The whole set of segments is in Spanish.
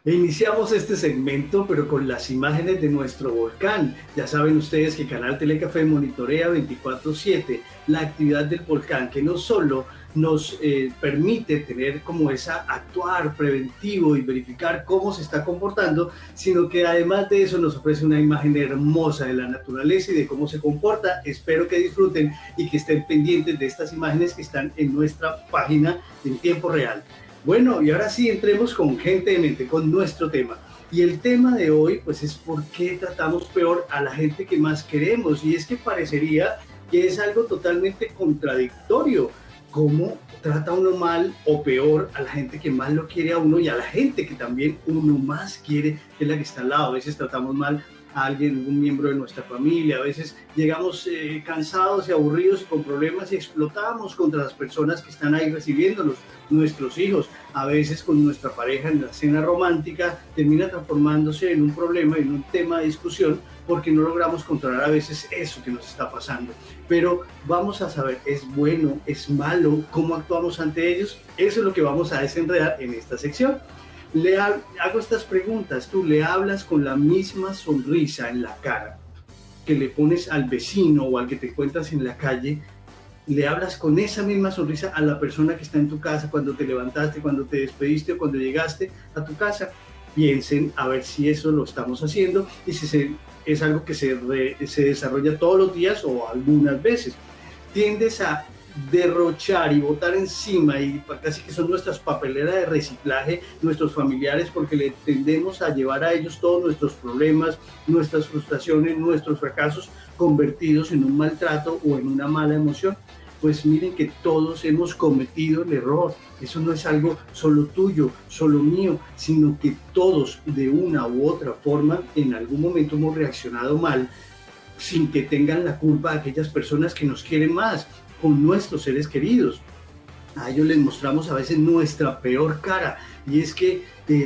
Iniciamos este segmento, pero con las imágenes de nuestro volcán. Ya saben ustedes que Canal Telecafé monitorea 24/7 la actividad del volcán, que no solo nos permite tener como actuar preventivo y verificar cómo se está comportando, sino que además de eso nos ofrece una imagen hermosa de la naturaleza y de cómo se comporta. Espero que disfruten y que estén pendientes de estas imágenes que están en nuestra página en tiempo real. Bueno, y ahora sí entremos con Gente de Mente, con nuestro tema. Y el tema de hoy, pues, es por qué tratamos peor a la gente que más queremos. Y es que parecería que es algo totalmente contradictorio. ¿Cómo trata uno mal o peor a la gente que más lo quiere a uno y a la gente que también uno más quiere, que es la que está al lado? A veces tratamos mal a alguien, un miembro de nuestra familia, a veces llegamos cansados y aburridos y con problemas y explotamos contra las personas que están ahí recibiéndonos, nuestros hijos. A veces con nuestra pareja en la cena romántica termina transformándose en un problema, en un tema de discusión, porque no logramos controlar a veces eso que nos está pasando. Pero vamos a saber, ¿es bueno, es malo? ¿Cómo actuamos ante ellos? Eso es lo que vamos a desenredar en esta sección. Le hago estas preguntas. ¿Tú le hablas con la misma sonrisa en la cara que le pones al vecino o al que te encuentras en la calle? ¿Le hablas con esa misma sonrisa a la persona que está en tu casa cuando te levantaste, cuando te despediste o cuando llegaste a tu casa? Piensen a ver si eso lo estamos haciendo y si es algo que se desarrolla todos los días o algunas veces. Tiendes a derrochar y botar encima, y casi que son nuestras papeleras de reciclaje, nuestros familiares, porque le tendemos a llevar a ellos todos nuestros problemas, nuestras frustraciones, nuestros fracasos, convertidos en un maltrato o en una mala emoción. Pues miren que todos hemos cometido el error. Eso no es algo solo tuyo, solo mío, sino que todos de una u otra forma en algún momento hemos reaccionado mal, sin que tengan la culpa aquellas personas que nos quieren más, con nuestros seres queridos. A ellos les mostramos a veces nuestra peor cara, y es que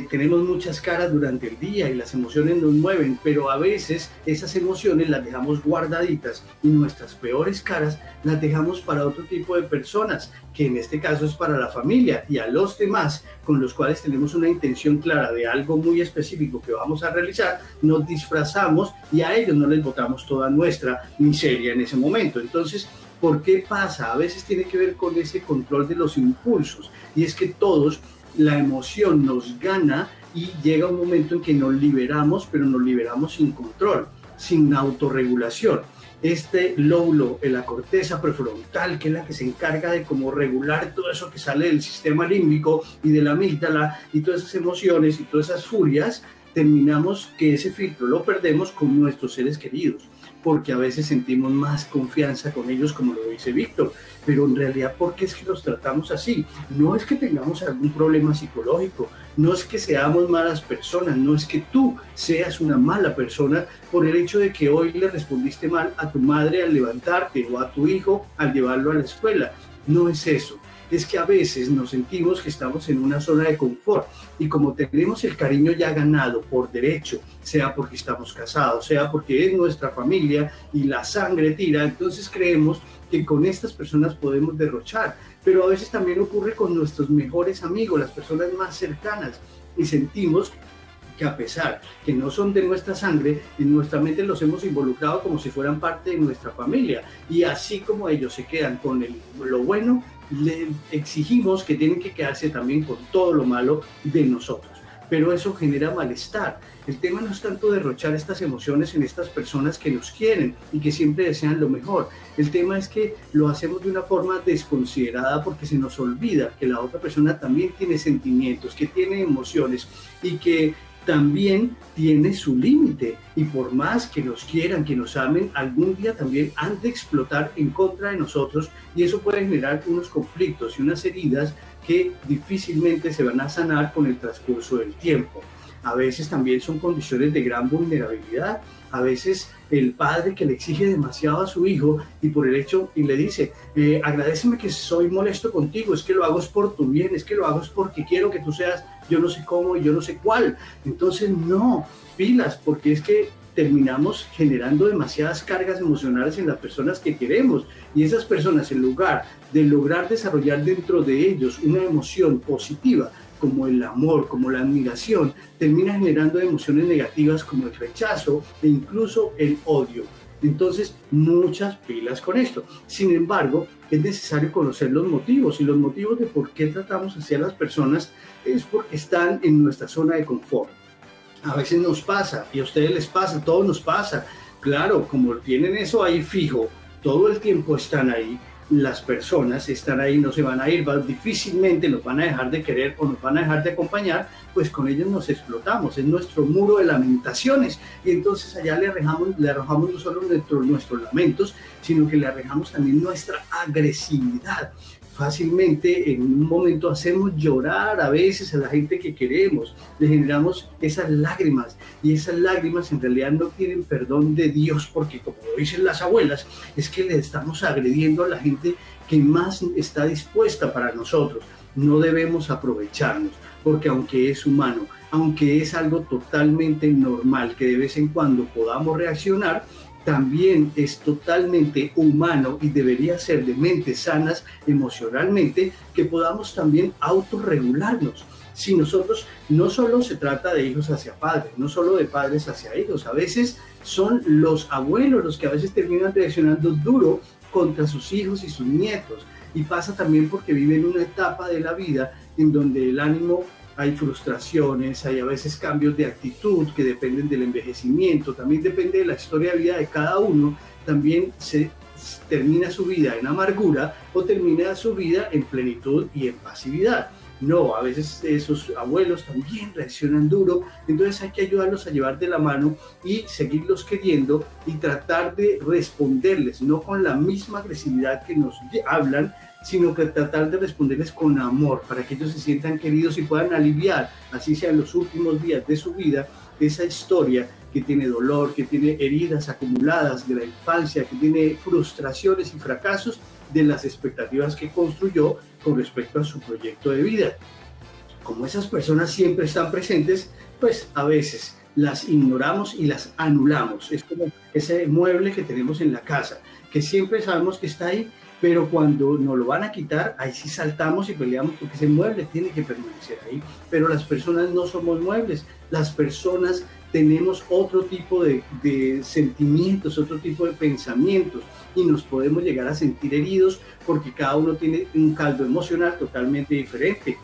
tenemos muchas caras durante el día y las emociones nos mueven, pero a veces esas emociones las dejamos guardaditas y nuestras peores caras las dejamos para otro tipo de personas, que en este caso es para la familia y a los demás con los cuales tenemos una intención clara de algo muy específico que vamos a realizar. Nos disfrazamos y a ellos no les botamos toda nuestra miseria en ese momento. Entonces, ¿por qué pasa? A veces tiene que ver con ese control de los impulsos, y es que todos, la emoción nos gana y llega un momento en que nos liberamos, pero nos liberamos sin control, sin autorregulación. Este lóbulo, la corteza prefrontal, que es la que se encarga de cómo regular todo eso que sale del sistema límbico y de la amígdala y todas esas emociones y todas esas furias, terminamos que ese filtro lo perdemos con nuestros seres queridos, porque a veces sentimos más confianza con ellos, como lo dice Víctor, pero en realidad, ¿por qué es que los tratamos así? No es que tengamos algún problema psicológico, no es que seamos malas personas, no es que tú seas una mala persona por el hecho de que hoy le respondiste mal a tu madre al levantarte o a tu hijo al llevarlo a la escuela. No es eso. Es que a veces nos sentimos que estamos en una zona de confort, y como tenemos el cariño ya ganado por derecho, sea porque estamos casados, sea porque es nuestra familia y la sangre tira, entonces creemos que con estas personas podemos derrochar. Pero a veces también ocurre con nuestros mejores amigos, las personas más cercanas, y sentimos que a pesar que no son de nuestra sangre, en nuestra mente los hemos involucrado como si fueran parte de nuestra familia, y así como ellos se quedan con lo bueno, le exigimos que tienen que quedarse también con todo lo malo de nosotros. Pero eso genera malestar. El tema no es tanto derrochar estas emociones en estas personas que nos quieren y que siempre desean lo mejor. El tema es que lo hacemos de una forma desconsiderada, porque se nos olvida que la otra persona también tiene sentimientos, que tiene emociones y que también tiene su límite, y por más que nos quieran, que nos amen, algún día también han de explotar en contra de nosotros, y eso puede generar unos conflictos y unas heridas que difícilmente se van a sanar con el transcurso del tiempo. A veces también son condiciones de gran vulnerabilidad. A veces el padre que le exige demasiado a su hijo y por el hecho y le dice, agradéceme que soy molesto contigo, es que lo hago es por tu bien, es que lo hago es porque quiero que tú seas yo no sé cómo y yo no sé cuál. Entonces no, pilas, porque es que terminamos generando demasiadas cargas emocionales en las personas que queremos y esas personas, en lugar de lograr desarrollar dentro de ellos una emoción positiva como el amor, como la admiración, termina generando emociones negativas como el rechazo e incluso el odio. Entonces, muchas pilas con esto. Sin embargo, es necesario conocer los motivos, y los motivos de por qué tratamos así a las personas es porque están en nuestra zona de confort. A veces nos pasa, y a ustedes les pasa, a todos nos pasa. Claro, como tienen eso ahí fijo, todo el tiempo están ahí, las personas están ahí, no se van a ir, difícilmente nos van a dejar de querer o nos van a dejar de acompañar, pues con ellos nos explotamos, es nuestro muro de lamentaciones, y entonces allá le arrojamos no solo nuestros lamentos, sino que le arrojamos también nuestra agresividad. Fácilmente en un momento hacemos llorar a veces a la gente que queremos, le generamos esas lágrimas, y esas lágrimas en realidad no tienen perdón de Dios, porque como lo dicen las abuelas, es que le estamos agrediendo a la gente que más está dispuesta para nosotros. No debemos aprovecharnos, porque aunque es humano, aunque es algo totalmente normal que de vez en cuando podamos reaccionar, también es totalmente humano y debería ser de mentes sanas emocionalmente que podamos también autorregularnos. Si nosotros, no solo se trata de hijos hacia padres, no solo de padres hacia hijos, a veces son los abuelos los que a veces terminan reaccionando duro contra sus hijos y sus nietos, y pasa también porque viven una etapa de la vida en donde el ánimo, hay frustraciones, hay a veces cambios de actitud que dependen del envejecimiento, también depende de la historia de vida de cada uno, también se termina su vida en amargura o termina su vida en plenitud y en pasividad. No, a veces esos abuelos también reaccionan duro, entonces hay que ayudarlos a llevar de la mano y seguirlos queriendo y tratar de responderles, no con la misma agresividad que nos hablan, sino que tratar de responderles con amor para que ellos se sientan queridos y puedan aliviar, así sean los últimos días de su vida, esa historia que tiene dolor, que tiene heridas acumuladas de la infancia, que tiene frustraciones y fracasos de las expectativas que construyó con respecto a su proyecto de vida. Como esas personas siempre están presentes, pues a veces las ignoramos y las anulamos. Es como ese mueble que tenemos en la casa, que siempre sabemos que está ahí, pero cuando nos lo van a quitar, ahí sí saltamos y peleamos porque ese mueble tiene que permanecer ahí. Pero las personas no somos muebles, las personas tenemos otro tipo de sentimientos, otro tipo de pensamientos, y nos podemos llegar a sentir heridos porque cada uno tiene un caldo emocional totalmente diferente.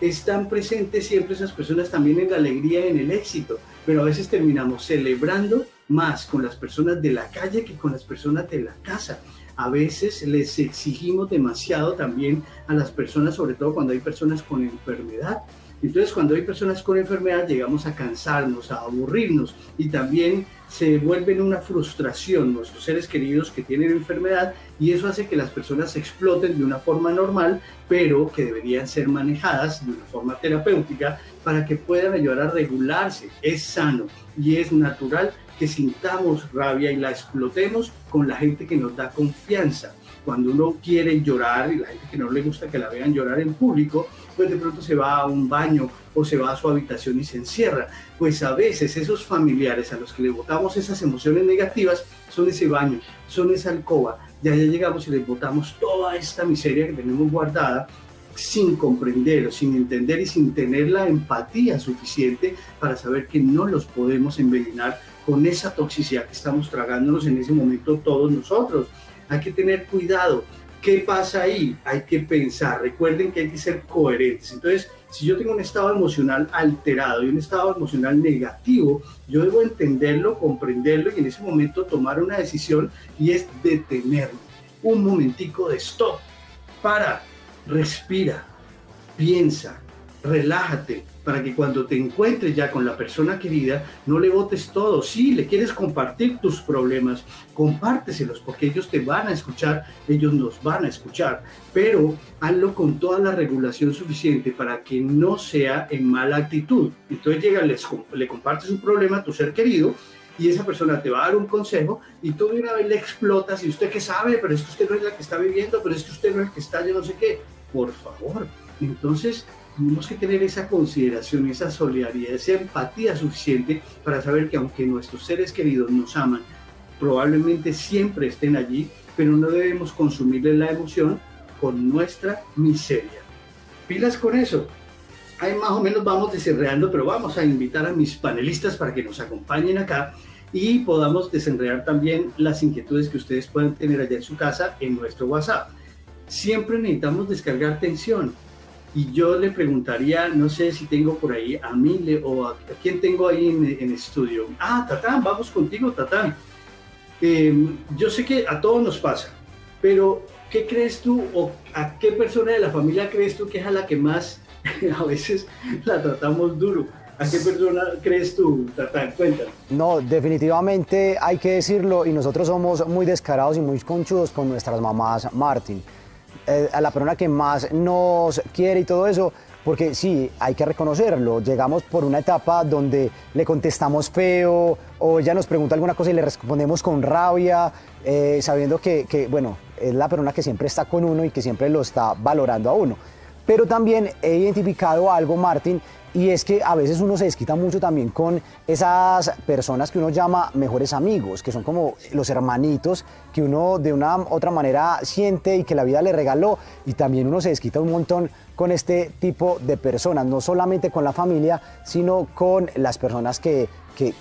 Están presentes siempre esas personas también en la alegría y en el éxito, pero a veces terminamos celebrando más con las personas de la calle que con las personas de la casa. A veces les exigimos demasiado también a las personas, sobre todo cuando hay personas con enfermedad. Entonces, cuando hay personas con enfermedad, llegamos a cansarnos, a aburrirnos, y también se vuelven una frustración nuestros seres queridos que tienen enfermedad, y eso hace que las personas exploten de una forma normal, pero que deberían ser manejadas de una forma terapéutica para que puedan ayudar a regularse. Es sano y es natural que sintamos rabia y la explotemos con la gente que nos da confianza. Cuando uno quiere llorar y la gente que no le gusta que la vean llorar en público, pues de pronto se va a un baño o se va a su habitación y se encierra. Pues a veces esos familiares a los que le botamos esas emociones negativas son ese baño, son esa alcoba. Ya llegamos y les botamos toda esta miseria que tenemos guardada, sin comprender, sin entender y sin tener la empatía suficiente para saber que no los podemos envenenar con esa toxicidad que estamos tragándonos en ese momento todos nosotros. Hay que tener cuidado. ¿Qué pasa ahí? Hay que pensar. Recuerden que hay que ser coherentes. Entonces, si yo tengo un estado emocional alterado y un estado emocional negativo, yo debo entenderlo, comprenderlo y en ese momento tomar una decisión, y es detenerme. Un momentico de stop. Para, respira, piensa, relájate, para que cuando te encuentres ya con la persona querida, no le botes todo. Si le quieres compartir tus problemas, compárteselos, porque ellos te van a escuchar, ellos nos van a escuchar, pero hazlo con toda la regulación suficiente para que no sea en mala actitud. Entonces llega, le compartes un problema a tu ser querido, y esa persona te va a dar un consejo y tú de una vez le explotas, y usted qué sabe, pero es que usted no es la que está viviendo, pero es que usted no es el que está, yo no sé qué. Por favor, entonces tenemos que tener esa consideración, esa solidaridad, esa empatía suficiente para saber que aunque nuestros seres queridos nos aman, probablemente siempre estén allí, pero no debemos consumirles la emoción con nuestra miseria. Pilas con eso. Ahí más o menos vamos desenredando, pero vamos a invitar a mis panelistas para que nos acompañen acá y podamos desenredar también las inquietudes que ustedes puedan tener allá en su casa en nuestro WhatsApp. Siempre necesitamos descargar tensión, y yo le preguntaría, no sé si tengo por ahí a Mile o a quién tengo ahí en estudio. Ah, Tatán, vamos contigo, Tatán. Yo sé que a todos nos pasa, pero ¿qué crees tú, o a qué persona de la familia crees tú que es a la que más a veces la tratamos duro? ¿A qué persona crees tú, Tatán? Cuéntanos. No, definitivamente hay que decirlo, y nosotros somos muy descarados y muy conchudos con nuestras mamás, Martín. A la persona que más nos quiere y todo eso, porque sí, hay que reconocerlo, llegamos por una etapa donde le contestamos feo, o ella nos pregunta alguna cosa y le respondemos con rabia, sabiendo que, bueno, es la persona que siempre está con uno y que siempre lo está valorando a uno. Pero también he identificado algo, Martín, y es que a veces uno se desquita mucho también con esas personas que uno llama mejores amigos, que son como los hermanitos que uno de una otra manera siente y que la vida le regaló, y también uno se desquita un montón con este tipo de personas, no solamente con la familia, sino con las personas que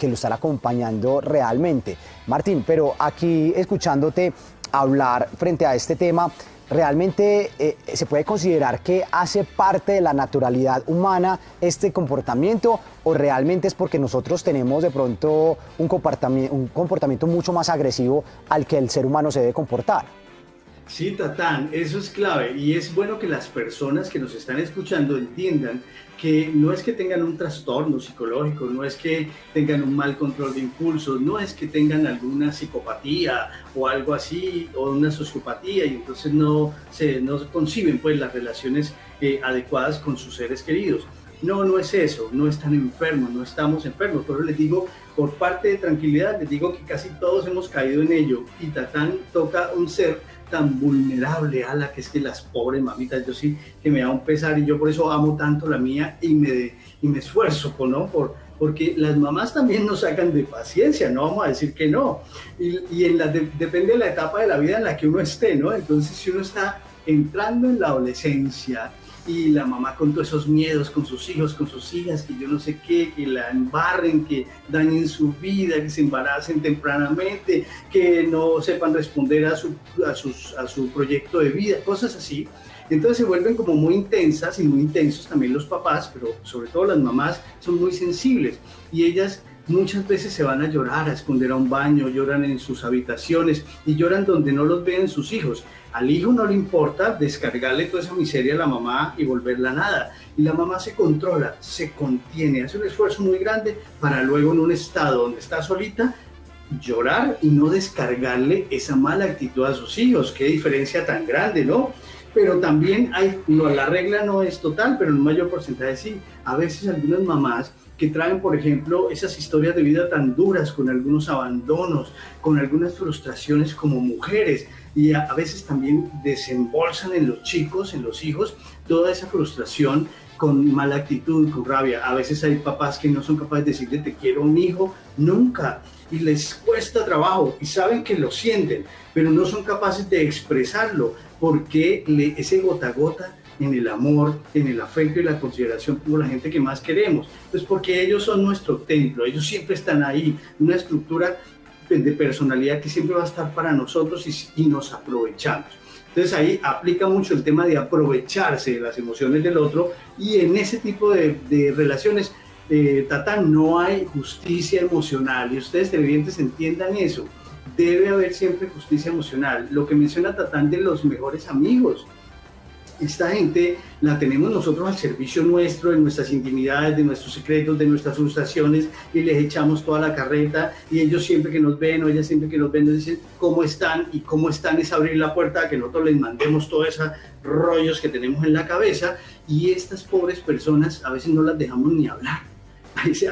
lo están acompañando realmente. Martín, pero aquí escuchándote hablar frente a este tema, ¿realmente se puede considerar que hace parte de la naturalidad humana este comportamiento, o realmente es porque nosotros tenemos de pronto un comportamiento mucho más agresivo al que el ser humano se debe comportar? Sí, Tatán, eso es clave, y es bueno que las personas que nos están escuchando entiendan que no es que tengan un trastorno psicológico, no es que tengan un mal control de impulsos, no es que tengan alguna psicopatía o algo así, o una sociopatía, y entonces no conciben pues las relaciones adecuadas con sus seres queridos. No, no es eso, no están enfermos, no estamos enfermos, pero les digo, por parte de tranquilidad, les digo que casi todos hemos caído en ello, y Tatán toca un ser tan vulnerable, a la que es que las pobres mamitas, yo sí que me da un pesar, y yo por eso amo tanto la mía, y me esfuerzo, ¿no? Porque las mamás también nos sacan de paciencia, no vamos a decir que no, y depende de la etapa de la vida en la que uno esté, ¿no? Entonces, si uno está entrando en la adolescencia, y la mamá con todos esos miedos, con sus hijos, con sus hijas, que yo no sé qué, que la embarren, que dañen su vida, que se embaracen tempranamente, que no sepan responder a su proyecto de vida, cosas así. Entonces se vuelven como muy intensas, y muy intensos también los papás, pero sobre todo las mamás son muy sensibles, y ellas muchas veces se van a llorar, a esconder a un baño, lloran en sus habitaciones, y lloran donde no los ven sus hijos. Al hijo no le importa descargarle toda esa miseria a la mamá y volverla nada. Y la mamá se controla, se contiene, hace un esfuerzo muy grande para luego, en un estado donde está solita, llorar y no descargarle esa mala actitud a sus hijos. Qué diferencia tan grande, ¿no? Pero también la regla no es total, pero en un mayor porcentaje sí. A veces algunas mamás que traen, por ejemplo, esas historias de vida tan duras, con algunos abandonos, con algunas frustraciones como mujeres, y a veces también desembolsan en los chicos, en los hijos, toda esa frustración con mala actitud, con rabia. A veces hay papás que no son capaces de decirle te quiero a un hijo nunca, y les cuesta trabajo, y saben que lo sienten, pero no son capaces de expresarlo, porque ese gota a gota en el amor, en el afecto y la consideración por la gente que más queremos. Entonces, porque ellos son nuestro templo, ellos siempre están ahí, una estructura de personalidad que siempre va a estar para nosotros, y nos aprovechamos. Entonces ahí aplica mucho el tema de aprovecharse de las emociones del otro, y en ese tipo de relaciones, Tatán, no hay justicia emocional, y ustedes televidentes entiendan eso. Debe haber siempre justicia emocional. Lo que menciona Tatán de los mejores amigos, Esta gente la tenemos nosotros al servicio nuestro, de nuestras intimidades, de nuestros secretos, de nuestras frustraciones, y les echamos toda la carreta, y ellos siempre que nos ven, o ellas siempre que nos ven, nos dicen cómo están, y cómo están es abrir la puerta a que nosotros les mandemos todos esos rollos que tenemos en la cabeza, y estas pobres personas a veces no las dejamos ni hablar.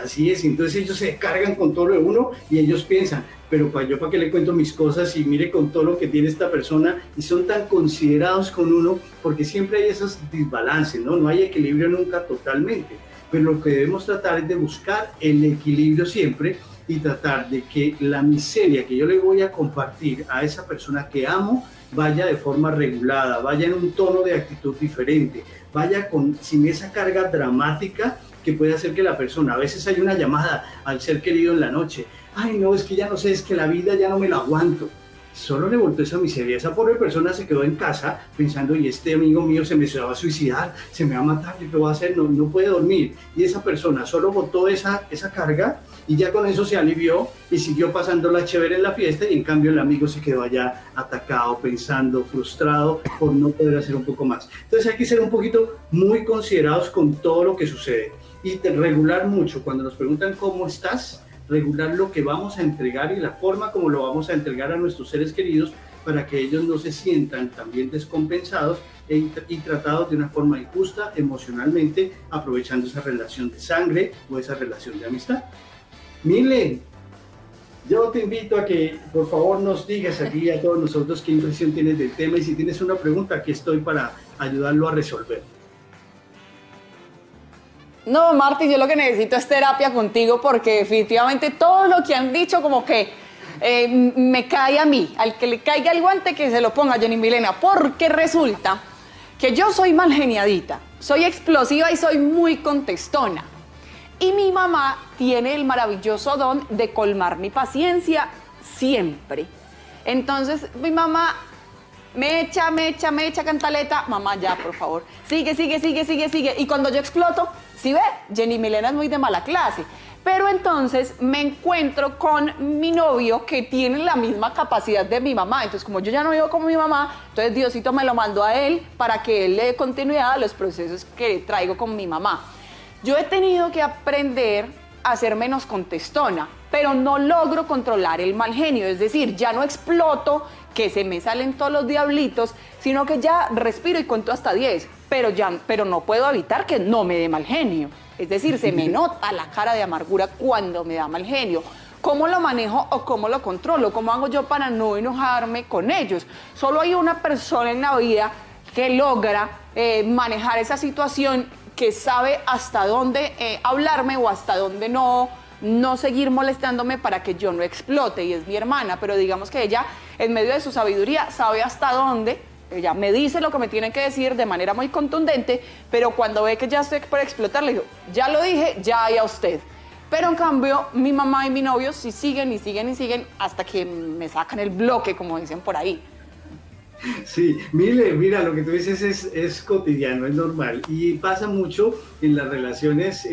Así es, entonces ellos se cargan con todo lo de uno y ellos piensan, pero para qué le cuento mis cosas y mire con todo lo que tiene esta persona, y son tan considerados con uno porque siempre hay esos desbalances, ¿no? No hay equilibrio nunca totalmente, pero lo que debemos tratar es de buscar el equilibrio siempre y tratar de que la miseria que yo le voy a compartir a esa persona que amo vaya de forma regulada, vaya en un tono de actitud diferente, vaya sin esa carga dramática que puede hacer que la persona, a veces hay una llamada al ser querido en la noche, ay no, es que ya no sé, es que la vida ya no me la aguanto. Solo le voltó esa miseria, esa pobre persona se quedó en casa pensando, y este amigo mío se me va a suicidar, se me va a matar, ¿qué va a hacer? No puede dormir. Y esa persona solo botó esa carga y ya con eso se alivió y siguió pasándola chévere en la fiesta, y en cambio el amigo se quedó allá atacado, pensando, frustrado por no poder hacer un poco más. Entonces hay que ser un poquito muy considerados con todo lo que sucede y regular mucho. Cuando nos preguntan cómo estás, regular lo que vamos a entregar y la forma como lo vamos a entregar a nuestros seres queridos, para que ellos no se sientan también descompensados y tratados de una forma injusta emocionalmente, aprovechando esa relación de sangre o esa relación de amistad. Milen, yo te invito a que por favor nos digas aquí a todos nosotros qué impresión tienes del tema, y si tienes una pregunta, aquí estoy para ayudarlo a resolver. No, Martín, yo lo que necesito es terapia contigo, porque definitivamente todo lo que han dicho como que me cae a mí. Al que le caiga el guante, que se lo ponga, Jenny Milena, porque resulta que yo soy mal geniadita, soy explosiva y soy muy contestona. Y mi mamá tiene el maravilloso don de colmar mi paciencia siempre. Entonces mi mamá me echa cantaleta, mamá ya, por favor, sigue. Y cuando yo exploto, ¿sí ve? Jenny Milena es muy de mala clase. Pero entonces me encuentro con mi novio, que tiene la misma capacidad de mi mamá. Entonces, como yo ya no vivo con mi mamá, entonces Diosito me lo mandó a él para que él le dé continuidad a los procesos que traigo con mi mamá. Yo he tenido que aprender a ser menos contestona, pero no logro controlar el mal genio. Es decir, ya no exploto, que se me salen todos los diablitos, sino que ya respiro y cuento hasta 10, pero no puedo evitar que no me dé mal genio. Es decir, se me nota la cara de amargura cuando me da mal genio. ¿Cómo lo manejo o cómo lo controlo? ¿Cómo hago yo para no enojarme con ellos? Solo hay una persona en la vida que logra manejar esa situación, que sabe hasta dónde hablarme o hasta dónde no seguir molestándome para que yo no explote, y es mi hermana. Pero digamos que ella, en medio de su sabiduría, sabe hasta dónde. Ella me dice lo que me tienen que decir de manera muy contundente, pero cuando ve que ya estoy por explotar, le digo, ya lo dije, ya hay a usted. Pero en cambio, mi mamá y mi novio sí siguen hasta que me sacan el bloque, como dicen por ahí. Sí, mira, lo que tú dices es cotidiano, es normal, y pasa mucho en las relaciones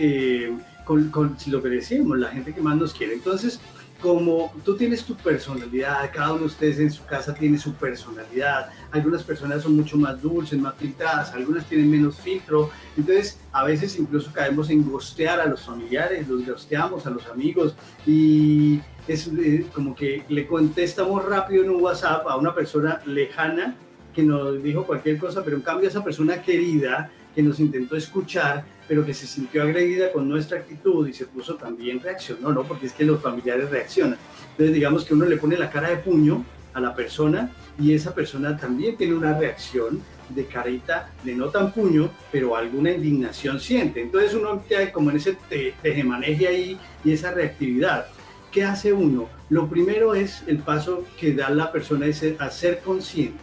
con lo que decíamos, la gente que más nos quiere. Entonces, como tú tienes tu personalidad, cada uno de ustedes en su casa tiene su personalidad, algunas personas son mucho más dulces, más filtradas, algunas tienen menos filtro, entonces a veces incluso caemos en ghostear a los familiares, los ghosteamos a los amigos, y es como que le contestamos rápido en un WhatsApp a una persona lejana que nos dijo cualquier cosa, pero en cambio esa persona querida que nos intentó escuchar, pero que se sintió agredida con nuestra actitud y se puso también, reaccionó, ¿no? Porque es que los familiares reaccionan. Entonces digamos que uno le pone la cara de puño a la persona, y esa persona también tiene una reacción de carita de no tan puño, pero alguna indignación siente. Entonces uno queda como en ese tejemaneje ahí y esa reactividad. ¿Qué hace uno? Lo primero es el paso que da la persona, es a ser consciente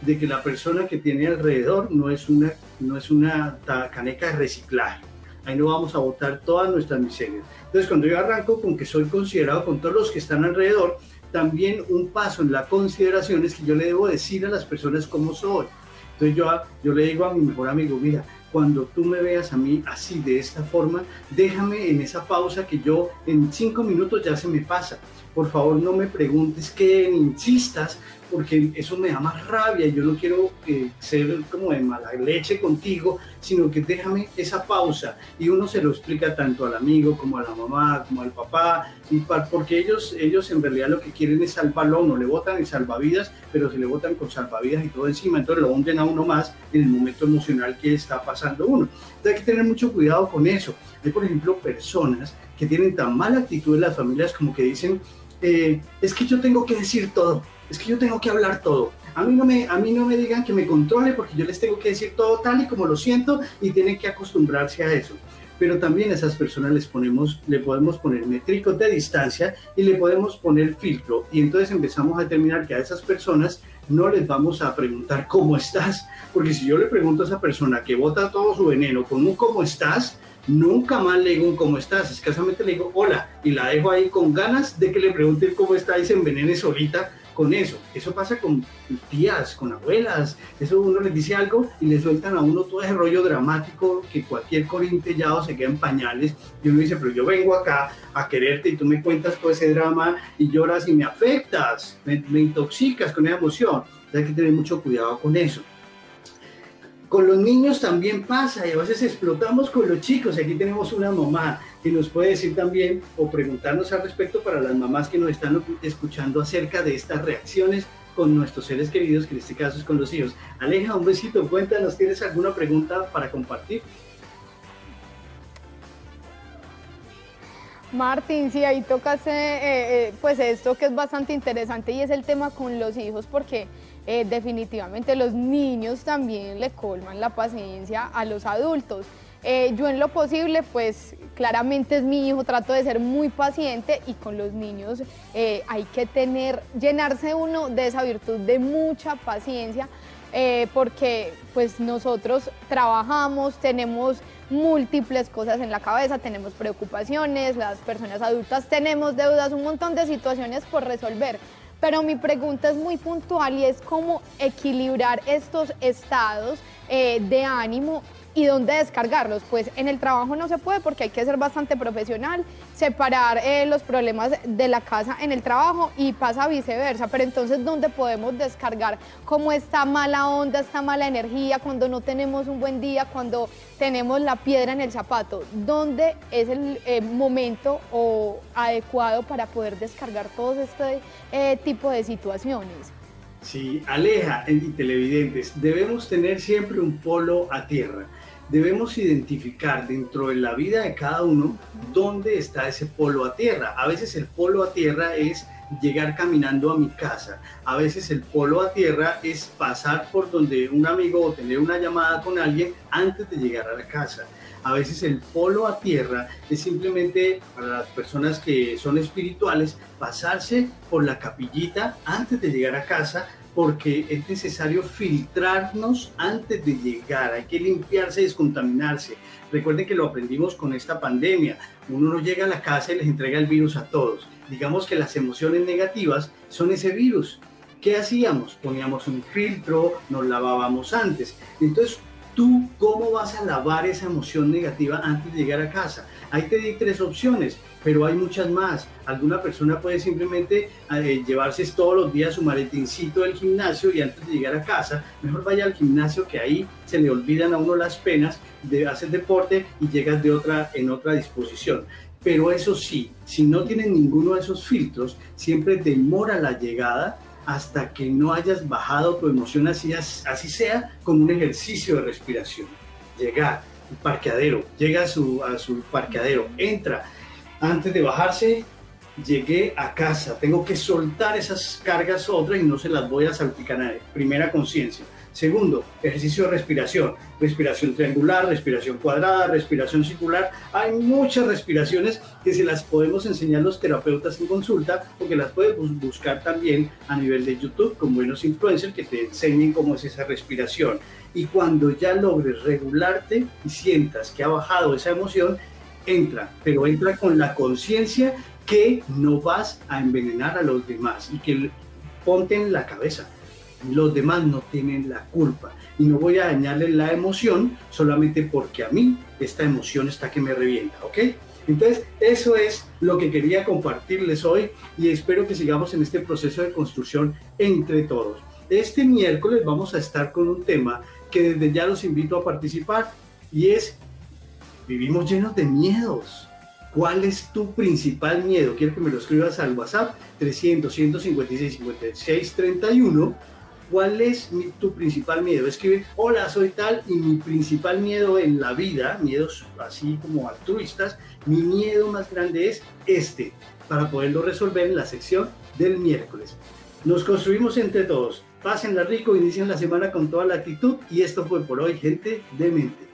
de que la persona que tiene alrededor no es una caneca de reciclaje. Ahí no vamos a botar todas nuestras miserias. Entonces, cuando yo arranco con que soy considerado con todos los que están alrededor, también un paso en la consideración es que yo le debo decir a las personas cómo soy. Entonces yo le digo a mi mejor amigo, mira, cuando tú me veas a mí así, de esta forma, déjame en esa pausa que yo en 5 minutos ya se me pasa. Por favor, no me preguntes qué, ni insistas, porque eso me da más rabia, yo no quiero ser como de mala leche contigo, sino que déjame esa pausa. Y uno se lo explica tanto al amigo como a la mamá, como al papá, porque ellos en realidad lo que quieren es salvarlo a uno, le botan el salvavidas, pero se le botan con salvavidas y todo encima, entonces lo hunden a uno más en el momento emocional que está pasando uno. Entonces hay que tener mucho cuidado con eso. Hay, por ejemplo, personas que tienen tan mala actitud en las familias como que dicen, es que yo tengo que decir todo, es que yo tengo que hablar todo. A mí no me digan que me controle porque yo les tengo que decir todo tal y como lo siento y tienen que acostumbrarse a eso. Pero también a esas personas le podemos poner métricos de distancia y le podemos poner filtro. Y entonces empezamos a determinar que a esas personas no les vamos a preguntar cómo estás. Porque si yo le pregunto a esa persona que bota todo su veneno con un cómo estás, nunca más le digo un cómo estás, escasamente le digo hola y la dejo ahí con ganas de que le pregunte cómo está y se envenene solita con eso. Eso pasa con tías, con abuelas, eso uno les dice algo y le sueltan a uno todo ese rollo dramático que cualquier corintellado se queda en pañales y uno dice, pero yo vengo acá a quererte y tú me cuentas todo ese drama y lloras y me afectas, me intoxicas con esa emoción. Hay que tener mucho cuidado con eso. Con los niños también pasa y a veces explotamos con los chicos. Aquí tenemos una mamá que nos puede decir también o preguntarnos al respecto para las mamás que nos están escuchando acerca de estas reacciones con nuestros seres queridos, que en este caso es con los hijos. Aleja, un besito, cuéntanos, ¿tienes alguna pregunta para compartir? Martín, sí, ahí tocaste pues esto que es bastante interesante y es el tema con los hijos porque definitivamente los niños también le colman la paciencia a los adultos. Yo en lo posible, pues claramente es mi hijo, trato de ser muy paciente y con los niños hay que llenarse uno de esa virtud de mucha paciencia porque pues nosotros trabajamos, tenemos múltiples cosas en la cabeza, tenemos preocupaciones, las personas adultas tenemos deudas, un montón de situaciones por resolver. Pero mi pregunta es muy puntual y es cómo equilibrar estos estados de ánimo y dónde descargarlos. Pues en el trabajo no se puede porque hay que ser bastante profesional, separar los problemas de la casa en el trabajo y pasa viceversa. Pero entonces, ¿dónde podemos descargar como esta mala onda, esta mala energía, cuando no tenemos un buen día, cuando tenemos la piedra en el zapato? ¿Dónde es el momento adecuado para poder descargar todo este tipo de situaciones? Sí, Aleja y televidentes, debemos tener siempre un polo a tierra. Debemos identificar dentro de la vida de cada uno dónde está ese polo a tierra. A veces el polo a tierra es llegar caminando a mi casa. A veces el polo a tierra es pasar por donde un amigo o tener una llamada con alguien antes de llegar a la casa. A veces el polo a tierra es simplemente para las personas que son espirituales pasarse por la capillita antes de llegar a casa, porque es necesario filtrarnos antes de llegar, hay que limpiarse, descontaminarse. Recuerden que lo aprendimos con esta pandemia, uno no llega a la casa y les entrega el virus a todos. Digamos que las emociones negativas son ese virus. ¿Qué hacíamos? Poníamos un filtro, nos lavábamos antes. Entonces, ¿tú cómo vas a lavar esa emoción negativa antes de llegar a casa? Ahí te di 3 opciones, pero hay muchas más. Alguna persona puede simplemente llevarse todos los días su maletincito del gimnasio y antes de llegar a casa, mejor vaya al gimnasio, que ahí se le olvidan a uno las penas de hacer deporte y llegas en otra disposición. Pero eso sí, si no tienes ninguno de esos filtros, siempre demora la llegada hasta que no hayas bajado tu emoción, así sea con un ejercicio de respiración. Llegar al parqueadero, llega a su parqueadero, entra. Antes de bajarse, llegué a casa, tengo que soltar esas cargas otras y no se las voy a salpicar a nadie. Primera conciencia. Segundo, ejercicio de respiración. Respiración triangular, respiración cuadrada, respiración circular. Hay muchas respiraciones que se las podemos enseñar los terapeutas en consulta o que las puedes buscar también a nivel de YouTube con buenos influencers que te enseñen cómo es esa respiración. Y cuando ya logres regularte y sientas que ha bajado esa emoción, entra, pero entra con la conciencia que no vas a envenenar a los demás y que ponte en la cabeza. Los demás no tienen la culpa y no voy a dañarles la emoción solamente porque a mí esta emoción está que me revienta, ¿ok? Entonces, eso es lo que quería compartirles hoy y espero que sigamos en este proceso de construcción entre todos. Este miércoles vamos a estar con un tema que desde ya los invito a participar y es, vivimos llenos de miedos. ¿Cuál es tu principal miedo? Quiero que me lo escribas al WhatsApp 300-156-5631. ¿Cuál es tu principal miedo? Escribe, hola, soy tal y mi principal miedo en la vida, miedos así como altruistas, mi miedo más grande es este, para poderlo resolver en la sección del miércoles. Nos construimos entre todos. Pásenla rico, inicien la semana con toda la actitud y esto fue por hoy, gente de mente.